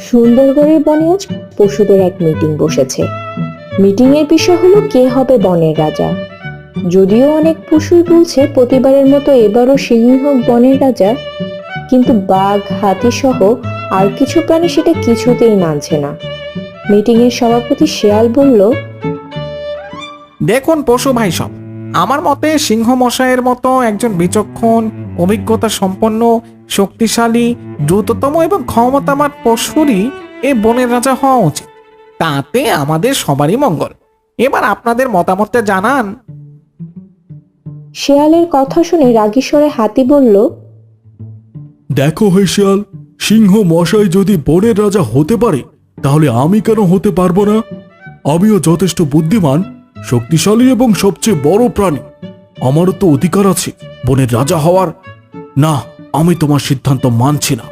সুন্দরগড়ের বনে আজ পশুদের এক মিটিং বসেছে। মিটিং এর বিষয় হলো কে হবে বনের রাজা। যদিও অনেক পশুই বলছে প্রতিবারের মতো এবারও সিংহ হোক বনের রাজা, কিন্তু বাঘ, হাতি সহ আর কিছু প্রাণী সেটা কিছুতেই মানছে না। মিটিং এর সভাপতি শিয়াল বলল, দেখুন পশু ভাই সব, আমার মতে সিংহ মশাইয়ের মতো একজন বিচক্ষণ, অভিজ্ঞতা সম্পন্ন, শক্তিশালী, দ্রুততম এবং ক্ষমতাবান পশুরই এ বনের রাজা হওয়া উচিত। তাতে আমাদের সবারই মঙ্গল। এবার আপনাদের মতামতটা জানান। শিয়ালের কথা শুনে রাগী স্বরে হাতি বলল, দেখো হে শিয়াল, সিংহ মশাই যদি বনের রাজা হতে পারে তাহলে আমি কেন হতে পারবো না? আমিও যথেষ্ট বুদ্ধিমান, শক্তিশালী এবং সবচেয়ে বড় প্রাণী। আমারও তো অধিকার আছে বনের রাজা হওয়ার। না, আমি তোমার সিদ্ধান্ত মানছি না।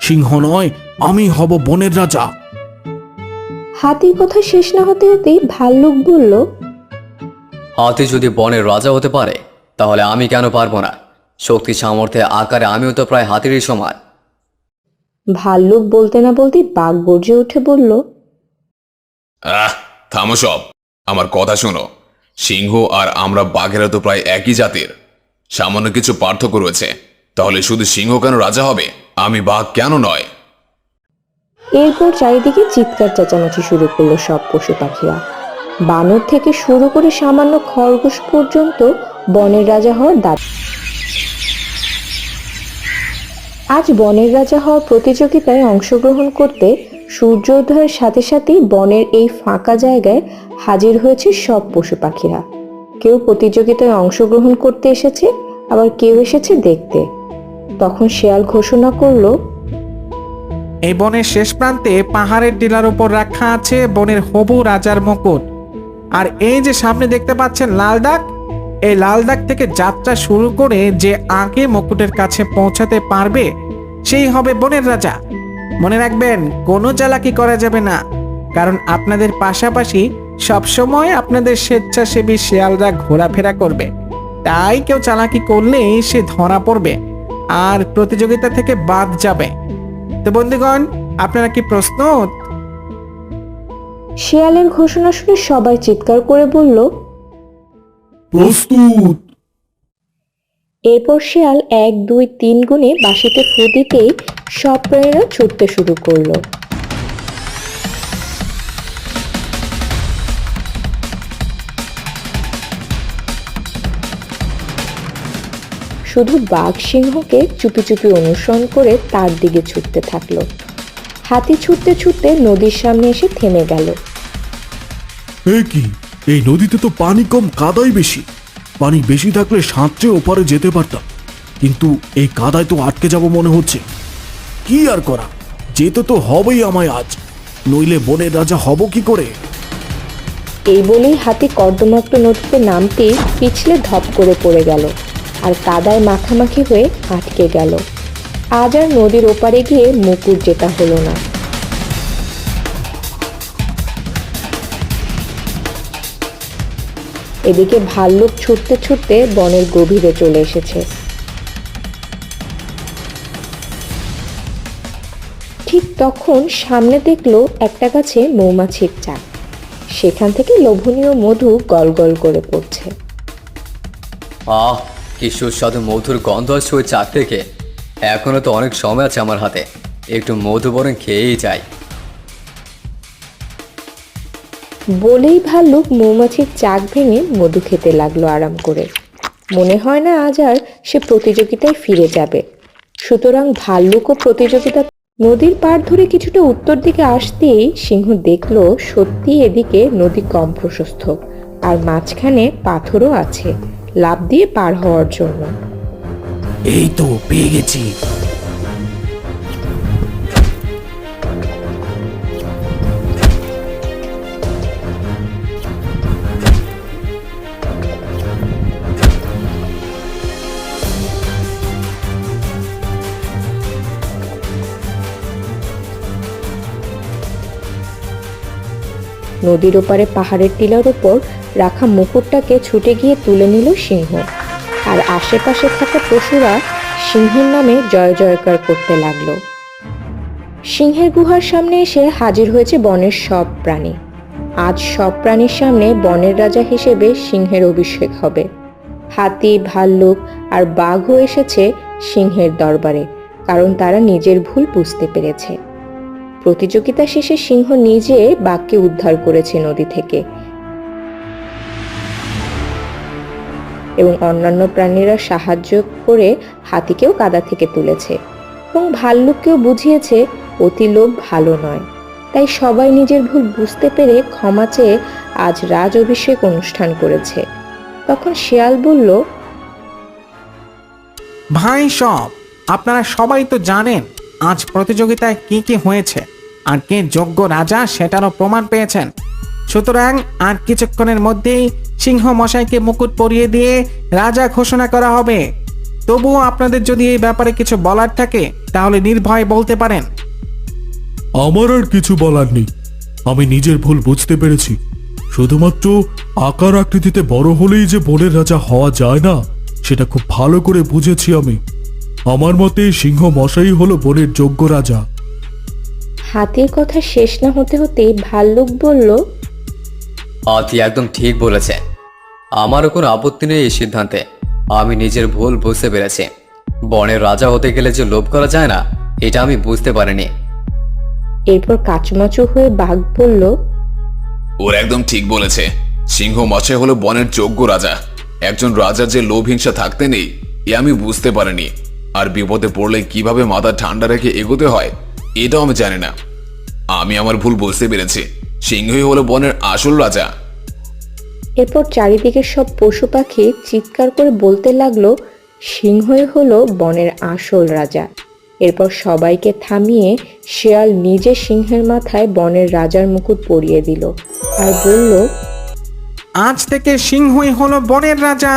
সিংহ নয়, আমি হব বনের রাজা। হাতির কথা শেষ না হতে হতেই ভাল্লুক বলল, হাতি যদি বনের রাজা হতে পারে তাহলে আমি কেন পারবো না? শক্তি সামর্থ্যে আকারে আমিও তো প্রায় হাতিরই সমান। ভাল্লুক বলতে না বলতেই বাঘ গর্জে উঠে বলল, থামো সব, আমার কথা শোনো। সিংহ আর আমরা বাঘেরা তো প্রায় একই জাতির। সামান্য কিছু পার্থক্য রয়েছে। তাহলে শুধু সিংহ কেন রাজা হবে, আমি বাঘ কেন নয়? এরপর চারিদিকে চিৎকার চেঁচামেচি শুরু করলো সব পশু পাখিরা। বানর থেকে শুরু করে সামান্য খরগোশ পর্যন্ত বনের রাজা হওয়ার দাবি। আজ বনের রাজা হওয়ার প্রতিযোগিতায় অংশগ্রহণ করতে সূর্যোদয়ের সাথে সাথেই বনের এই ফাঁকা জায়গায় হাজির হয়েছে সব পশু পাখিরা। কেউ প্রতিযোগিতায় অংশগ্রহণ করতে এসেছে, আবার কেউ এসেছে দেখতে। তখন শিয়াল ঘোষণা করলো, এই বনের শেষ প্রান্তে পাহাড়ের টিলার উপর রাখা আছে বনের হবু রাজার মুকুট। আর এই যে সামনে দেখতে পাচ্ছেন লাল দাগ, এই লাল দাগ থেকে যাত্রা শুরু করে যে আগে মুকুটের কাছে পৌঁছাতে পারবে সেই হবে বনের রাজা। মনে রাখবেন, কোনো চালাকি করা যাবে না, কারণ আপনাদের পাশাপাশি সবসময় আপনাদের স্বেচ্ছাসেবী শিয়ালরা ঘোরাফেরা করবে। তাই কেউ চালাকি করলে সে ধরা পড়বে আর প্রতিযোগিতা থেকে বাদ যাবে। তো বন্ধুগণ, আপনারা কি প্রস্তুত? শিয়ালের ঘোষণা শুনে সবাই চিৎকার করে বলল, প্রস্তুত। এরপর শিয়াল 1, 2, 3 গুণে বাঁশিতে ফু দিতেই সব প্রাণীরা ছুটতে শুরু করলো। শুধু বাঘ সিংহকে চুপি চুপি অনুসরণ করে তার দিকে ছুটতে থাকলো। হাতি ছুটতে ছুটতে নদীর সামনে এসে থেমে গেল। এ কি, এই নদীতে তো পানি কম, কাদাই বেশি। পানি বেশি থাকলে সাঁতরে ওপারে যেতে পারতাম, কিন্তু এই কাদায় তো আটকে যাব মনে হচ্ছে। কি আর করা, যেতে তো হবেই আমায় আজ, নইলে বনের রাজা হব কি করে? এই বলেই হাতি কর্দমাক্ত নদীতে নামতেই পিছলে ধপ করে পড়ে গেল আর কাদায় মাখামাখি হয়ে আটকে গেল। আজ আর নদীর ওপারে গিয়ে মুকুট জেতা হলো না। এদিকে ভাল্লুক ছুটতে ছুটতে বনের গভীরে চলে এসেছে। ঠিক তখন সামনে দেখলো একটা গাছে মৌমাছির চাক। সেখান থেকে লোভনীয় মধু গল গল করে পড়ছে। আহ, কি সুস্বাদু মধুর গন্ধ আসছে ওই চাক থেকে। এখনো তো অনেক সময় আছে আমার হাতে, একটু মধু বরং খেয়েই যাই। বলেই ভাল্লুক মৌমাছির চাক ভেঙে মধু খেতে লাগলো আরাম করে। মনে হয় না আজ আর সে প্রতিযোগিতায় ফিরে যাবে। সুতরাং ভাল্লুকও প্রতিযোগিতা। নদীর পাড় ধরে কিছুটা উত্তর দিকে আসতেই সিংহ দেখলো সত্যি এদিকে নদী কম প্রশস্ত, আর মাঝখানে পাথরও আছে লাফ দিয়ে পার হওয়ার জন্য। এই তো পেয়ে গেছি। নদীর ওপারে পাহাড়ের টিলার উপর রাখা মুকুটটাকে ছুটে গিয়ে তুলে নিল সিংহ, আর আশেপাশে থাকা পশুরা সিংহের নামে জয় জয়কার করতে লাগলো। সিংহের গুহার সামনে এসে হাজির হয়েছে বনের সব প্রাণী। আজ সব প্রাণীর সামনে বনের রাজা হিসেবে সিংহের অভিষেক হবে। হাতি, ভাল্লুক আর বাঘও এসেছে সিংহের দরবারে, কারণ তারা নিজের ভুল বুঝতে পেরেছে। প্রতিযোগিতা শেষে সিংহ নিজে বাঘকে উদ্ধার করেছে নদী থেকে, এবং অন্যান্য প্রাণীরা সাহায্য করে হাতিকেও কাদা থেকে তুলেছে, এবং ভাল্লুককেও বুঝিয়েছে অতি লোভ ভালো নয়। তাই সবাই নিজের ভুল বুঝতে পেরে ক্ষমা চেয়ে আজ রাজ অভিষেক অনুষ্ঠান করেছে। তখন শিয়াল বলল, ভাই সব, আপনারা সবাই তো জানেন আজ প্রতিযোগিতায় কি কি হয়েছে আর কে যোগ্য রাজা সেটারও প্রমাণ পেয়েছেন। সুতরাং আর কিছুক্ষণের মধ্যেই সিংহ মশাইকে মুকুট পরিয়ে দিয়ে রাজা ঘোষণা করা হবে। তবুও আপনাদের যদি এই ব্যাপারে কিছু বলার থাকে তাহলে নির্ভয়ে বলতে পারেন। আমার আর কিছু বলার নেই। আমি নিজের ভুল বুঝতে পেরেছি। শুধুমাত্র আকার আকৃতিতে বড় হলেই যে বনের রাজা হওয়া যায় না, সেটা খুব ভালো করে বুঝেছি আমি। আমার মতে সিংহ মশাই হলো বনের যোগ্য রাজা। হাতির কথা শেষ না হতে হতেই ভাল্লুক বলল, হাতি একদম ঠিক বলেছে। আমারও কোনো আপত্তি নেই এই সিদ্ধান্তে। আমি নিজের ভুল বুঝতে পেরেছি। বনের রাজা হতে গেলে যে লোভ করা যায় না, এটা আমি বুঝতে পারিনি। এরপর কাচুমাচু হয়ে বাঘ বলল, ওর একদম ঠিক বলেছে। সিংহ মশাই হলো বনের যোগ্য রাজা। একজন রাজার যে লোভ হিংসা থাকতে নেই, এ আমি বুঝতে পারিনি। আর বিপদে পড়লে কিভাবে মাথা ঠান্ডা রেখে এগোতে হয়, এটাও আমি জানি না। আমি আমার ভুল বুঝতে পেরেছি। সিংহই হলো বনের আসল রাজা। এরপর চারিদিকে সব পশু পাখি চিৎকার করে বলতে লাগলো, সিংহই হলো বনের আসল রাজা। এরপর সবাইকে থামিয়ে শিয়াল নিজে সিংহের মাথায় বনের রাজার মুকুট পরিয়ে দিল আর বলল, আজ থেকে সিংহই হলো বনের রাজা।